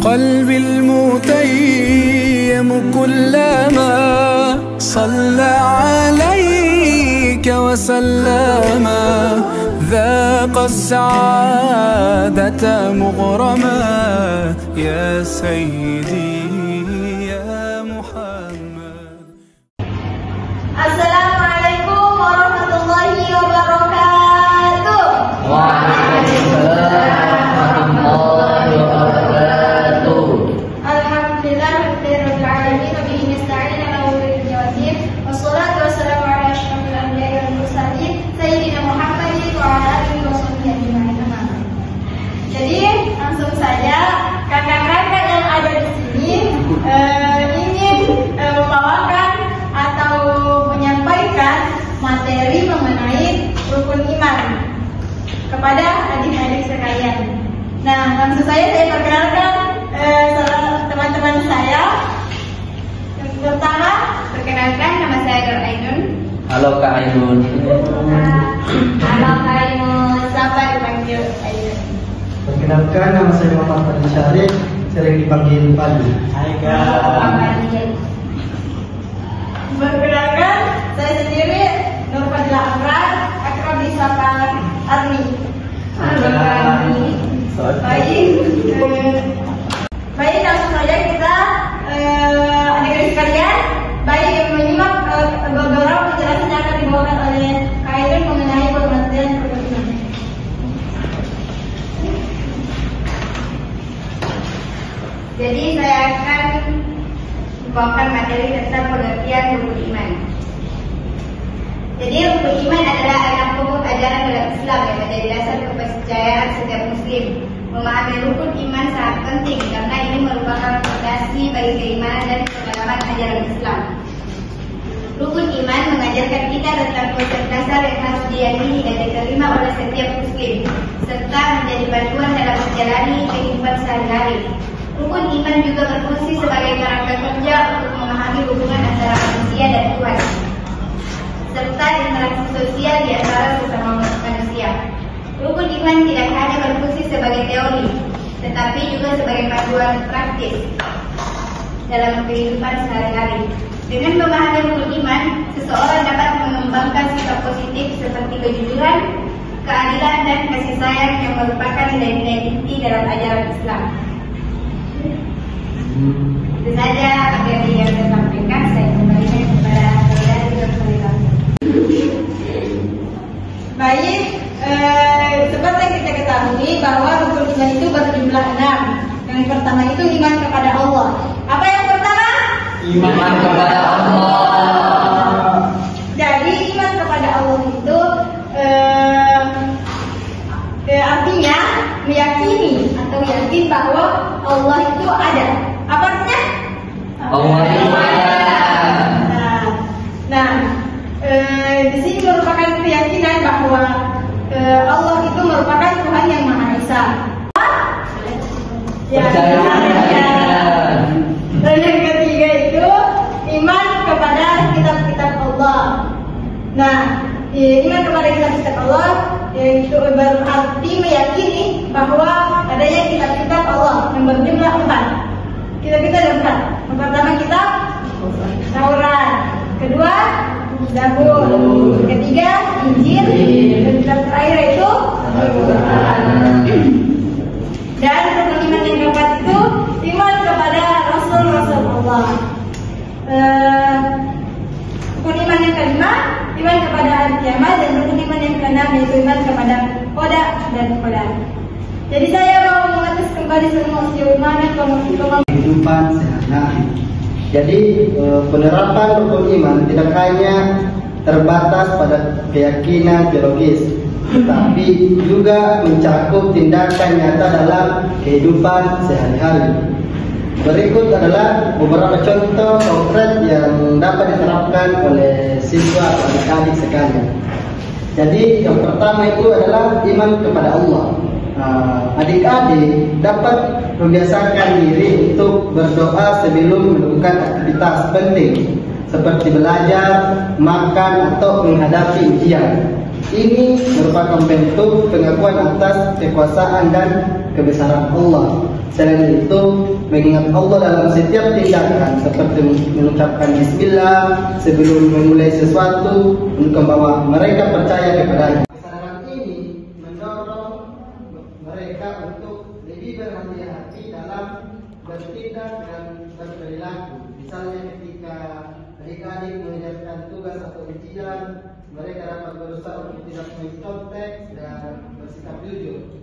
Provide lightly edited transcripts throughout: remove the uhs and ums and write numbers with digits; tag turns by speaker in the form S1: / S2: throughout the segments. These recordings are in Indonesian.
S1: قلبي المتيم كلما صلى عليك وسلم ذاق السعادة مغرما يا سيدي يا محمد.
S2: السلام عليكم ورحمة الله وبركاته.
S3: Waalaikumsalam warahmatullahi wabarakatuh.
S2: Alhamdulillah rabbil alamin wa bihi nasta'in ala umuri dunya waddin. Wassalatu wassalamu ala asyrofil anbiya'i wal mursalin sayyidina Muhammadin wa ala alihi washabbihi ajma'in. Jadi langsung saja kakak-kakak yang ada di sini ingin membawakan atau menyampaikan materi mengenai rukun iman kepada adik-adik sekalian. Nah, langsung saja saya perkenalkan teman-teman saya. Yang pertama, perkenalkan nama saya Nur Ainun.
S3: Halo Kak Ainun.
S2: Halo Kak Ainun, siapa dipanggil Ainun?
S4: Perkenalkan, nama saya Muhammad Fadil Syarif, sering dipanggil Fadil. Hai Kak.
S2: Perkenalkan, saya sendiri Nur Fadila Amran, akrab disapa Arni. Halo Arni. Baik, langsung saja kita adik-adik sekalian, baik menyimak beberapa penjelasan yang akan dibawakan oleh Kak Ainun mengenai pengertian rukun iman. Jadi saya akan membawakan materi tentang pengertian rukun iman. Jadi rukun iman adalah anak pokok ajaran dalam Islam yang menjadi dasar kepercayaan setiap Muslim. Memahami rukun iman sangat penting karena ini merupakan fondasi bagi keimanan dan kedalaman ajaran Islam. Rukun iman mengajarkan kita tentang konsep dasar yang harus diyakini dan diterima oleh setiap Muslim, serta menjadi panduan dalam menjalani kehidupan sehari-hari. Rukun iman juga berfungsi sebagai kerangka kerja untuk memahami hubungan antara manusia dan Tuhan, serta interaksi sosial di antara sesama manusia. Rukun iman tidak hanya berfungsi sebagai teori, tetapi juga sebagai panduan praktis dalam kehidupan sehari-hari. Dengan memahami rukun iman, seseorang dapat mengembangkan sikap positif seperti kejujuran, keadilan, dan kasih sayang yang merupakan nilai-nilai inti dalam ajaran Islam. Itu saja materi yang saya sampaikan. Saya kembalikan kepada saya Dr. Fadila. Baik, seperti yang kita ketahui bahwa rukun iman itu berjumlah 6. Yang pertama itu iman kepada Allah. Apa yang pertama?
S3: Iman kepada Allah.
S2: Jadi iman kepada Allah itu artinya meyakini atau yakin bahwa Allah itu ada. Apa artinya?
S3: Allah itu ada.
S2: Nah, di sini merupakan keyakinan bahwa Allah itu merupakan Tuhan yang Maha Esa. Dan yang ketiga itu iman kepada kitab-kitab Allah. Nah, iman kepada kitab-kitab Allah yaitu berarti meyakini bahwa adanya kitab-kitab Allah yang berjumlah 4. Kitab-kitab ada 4. Yang pertama kitab Taurat, kedua Zabur, ketiga Injil, dan kitab terakhir itu Al-Quran. Dan rukun iman yang keempat itu iman kepada Rasul-Rasul Allah. Rukun iman yang kelima iman kepada hari kiamat, dan rukun iman yang keenam yaitu iman kepada qada dan qadar. Jadi saya mau mengetes kembali semua usia iman dan
S4: Kehidupan sehari-hari. Jadi penerapan rukun iman tidak hanya terbatas pada keyakinan teologis, tetapi juga mencakup tindakan nyata dalam kehidupan sehari-hari. Berikut adalah beberapa contoh konkret yang dapat diterapkan oleh siswa atau adik-adik sekalian. Jadi yang pertama itu adalah iman kepada Allah. Adik-adik dapat membiasakan diri untuk berdoa sebelum melakukan aktivitas penting seperti belajar, makan, atau menghadapi ujian. Ini merupakan bentuk pengakuan atas kekuasaan dan kebesaran Allah. Selain itu, mengingat Allah dalam setiap tindakan, seperti mengucapkan Bismillah sebelum memulai sesuatu untuk membawa mereka percaya kepadanya. Kesadaran ini mendorong mereka untuk lebih berhati-hati dalam bertindak dan berperilaku. Misalnya ketika adik-adik mengerjakan tugas atau ujian, mereka dapat berusaha untuk tidak mencontek dan bersikap jujur,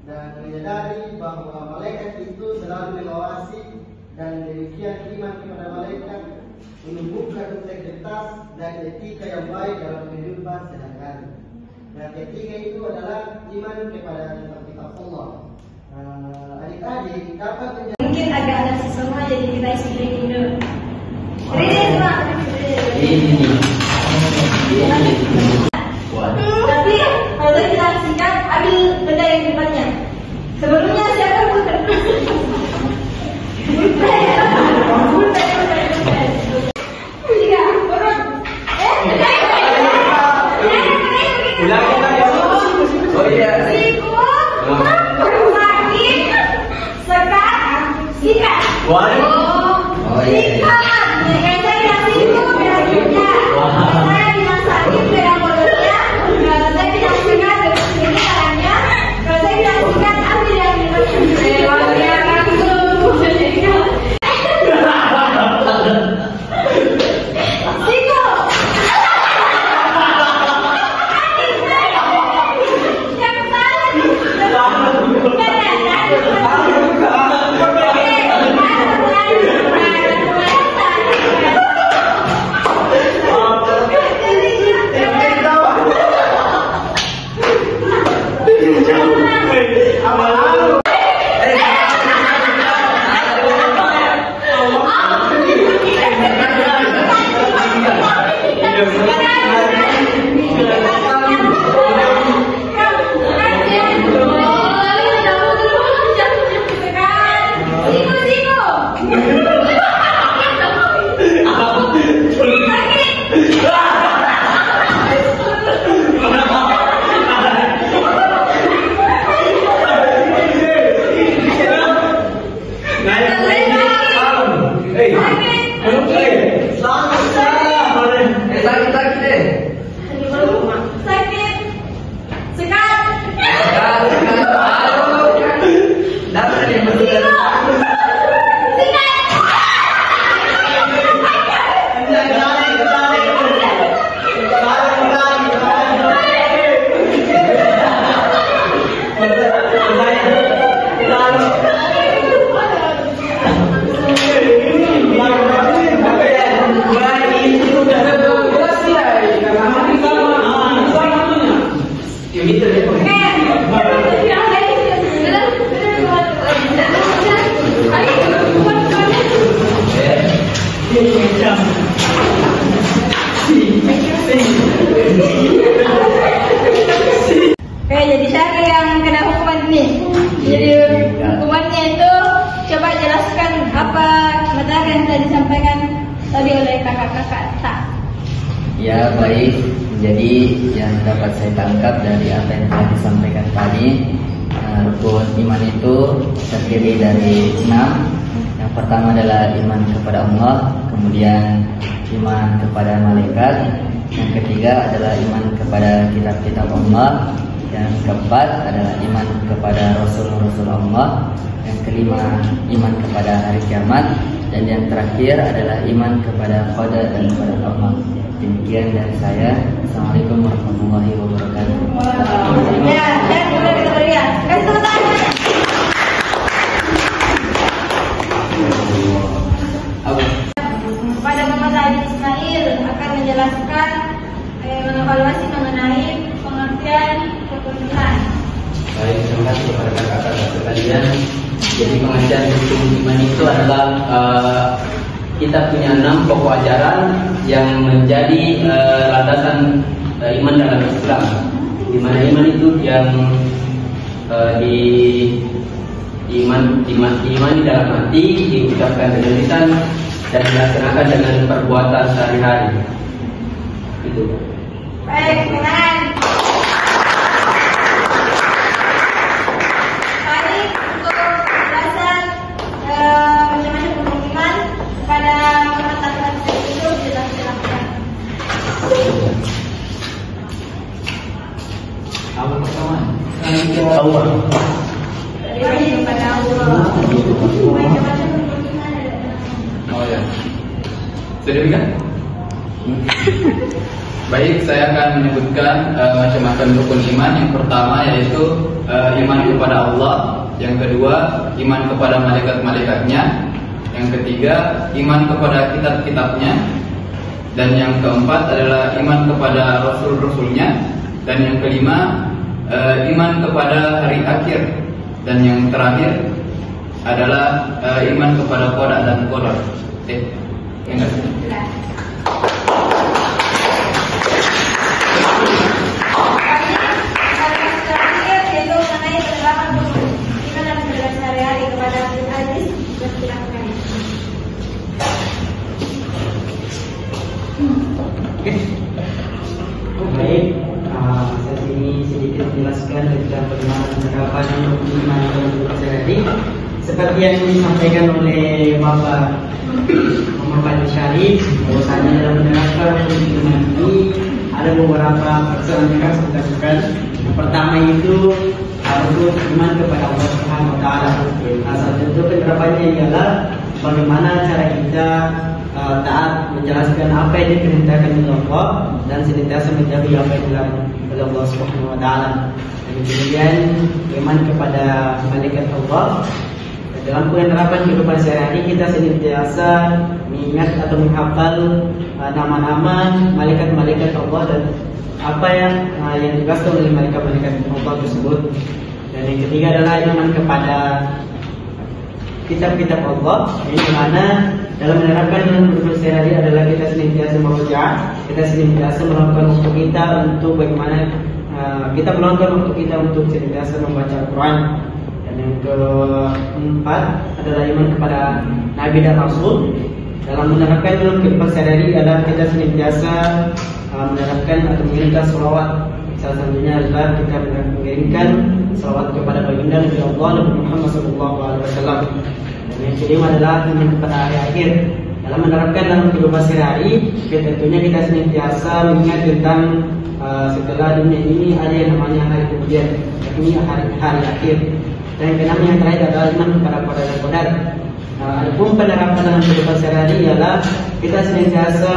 S4: dan menyadari bahwa malaikat itu selalu mengawasi, dan demikian iman kepada malaikat menumbuhkan integritas dan etika yang baik dalam kehidupan sehari-hari. Dan ketiga itu adalah iman kepada kitab Allah. Adik-adik dapat
S2: Mungkin agak analisis semua, jadi kita isi dulu. Ready, Pak? Tapi kalau kita singkat, ambil benda yang di depannya. Sebelumnya siapa bukan? Tiga, orang.
S3: Oh iya.
S2: Sikat.
S3: Oh iya.
S2: Sikat. Kayak saya bilang siku, bilang sikutnya. Saya bilang sakit, bilang mulutnya. Kalau saya bilang sikat, ini tangannya. Kalau saya bilang sikat, ambil yang minumnya. Siku. Yang Oke, jadi siapa yang kena hukuman ini? Jadi hukumannya itu coba jelaskan apa materi yang tadi disampaikan tadi oleh kakak-kakak.
S3: Ya baik, jadi yang dapat saya tangkap dari apa yang telah disampaikan tadi, rukun iman itu terdiri dari 6. Yang pertama adalah iman kepada Allah, kemudian iman kepada malaikat, yang ketiga adalah iman kepada kitab-kitab Allah, yang keempat adalah iman kepada Rasul-Rasul Allah, yang kelima iman kepada hari kiamat, dan yang terakhir adalah iman kepada qada dan kepada Allah. Demikian dari saya. Assalamualaikum warahmatullahi wabarakatuh.
S2: Ya, dan boleh kita berikan. Kasih tepuk tangan. Pada Muhammad Adi Ismail akan menjelaskan mengevaluasi mengenai pengertian kepenuhan.
S5: Baik, terima kasih kepada kakak-kakak sekalian. Jadi pengertian hukum iman itu adalah kita punya 6 pokok ajaran yang menjadi landasan iman dalam Islam. Di mana iman itu yang diimani dalam hati, diucapkan dengan lisan, dan dilaksanakan dengan perbuatan sehari-hari. Itu.
S2: Baik, teman. Tadi untuk penjelasan
S5: Oh ya. Sudah kan? Baik, saya akan menyebutkan macam-macam rukun iman. Yang pertama yaitu iman kepada Allah. Yang kedua, iman kepada malaikat-malaikatnya. Yang ketiga, iman kepada kitab-kitabnya. Dan yang keempat adalah iman kepada rasul-rasulnya. Dan yang kelima, iman kepada hari akhir. Dan yang terakhir adalah iman kepada qada dan qadar. Enggak.
S6: Baik, saya sini sedikit menjelaskan tentang bagaimana penerapan iman dalam kehidupan sehari-hari. Seperti yang disampaikan oleh Bapak Muhammad Syarif, bahwasanya dalam menerapkan iman ini ada beberapa persoalan yang harus kita lakukan. Pertama itu harus iman kepada Allah Subhanahu Wa Taala. Salah satu penerapannya ialah bagaimana cara kita taat menjelaskan apa yang diperintahkan oleh Allah dan senantiasa menjauhi apa yang dilarang oleh Allah Subhanahu Wa Taala. Dan kemudian iman kepada malaikat Allah. Dalam penerapan kehidupan sehari-hari kita senantiasa mengingat atau menghafal nama-nama malaikat-malaikat Allah dan apa yang dibahas oleh malaikat-malaikat Allah tersebut. Dan yang ketiga adalah iman kepada kitab-kitab Allah, yang dimana dalam menerapkan kehidupan sehari-hari adalah kita senantiasa merujuk, kita senantiasa melakukan waktu kita untuk bagaimana kita meluangkan waktu kita untuk senantiasa membaca Al-Quran. Dan yang keempat adalah iman kepada Nabi dan Rasul. Dalam menerapkan kehidupan sehari-hari adalah kita senantiasa menerapkan atau mengirimkan salawat. Salah satunya adalah kita mengirimkan salawat kepada baginda Nabi Allah Nabi Muhammad SAW. Dan yang kelima adalah iman kepada hari akhir. Dalam menerapkan dalam kehidupan sehari-hari, tentunya kita senantiasa mengingat tentang setelah dunia ini ada yang namanya hari kemudian, yakni hari akhir. Dan yang keenam yang terakhir adalah iman kepada qada dan qadar. Adapun penerapan dalam kehidupan sehari-hari ialah kita senantiasa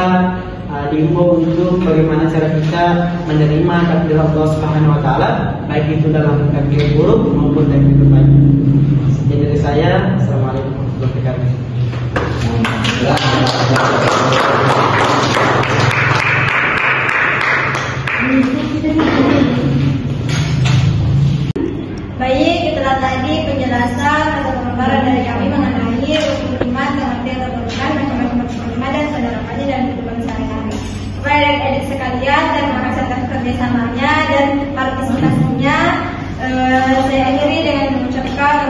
S6: diimbau untuk bagaimana cara kita menerima takdir Allah Subhanahu Wa Taala, baik itu dalam takdir buruk maupun takdir baik. Sekian dari saya. Assalamualaikum warahmatullahi wabarakatuh.
S2: Baik, itulah tadi penjelasan atau pemaparan dari kami mengenai rukun iman, pengertian atau bukan, macam-macam rukun iman dan penerapannya dalam kehidupan sehari-hari. Kepada adik-adik sekalian, terima kasih atas kerjasamanya dan partisipasinya. Saya akhiri dengan mengucapkan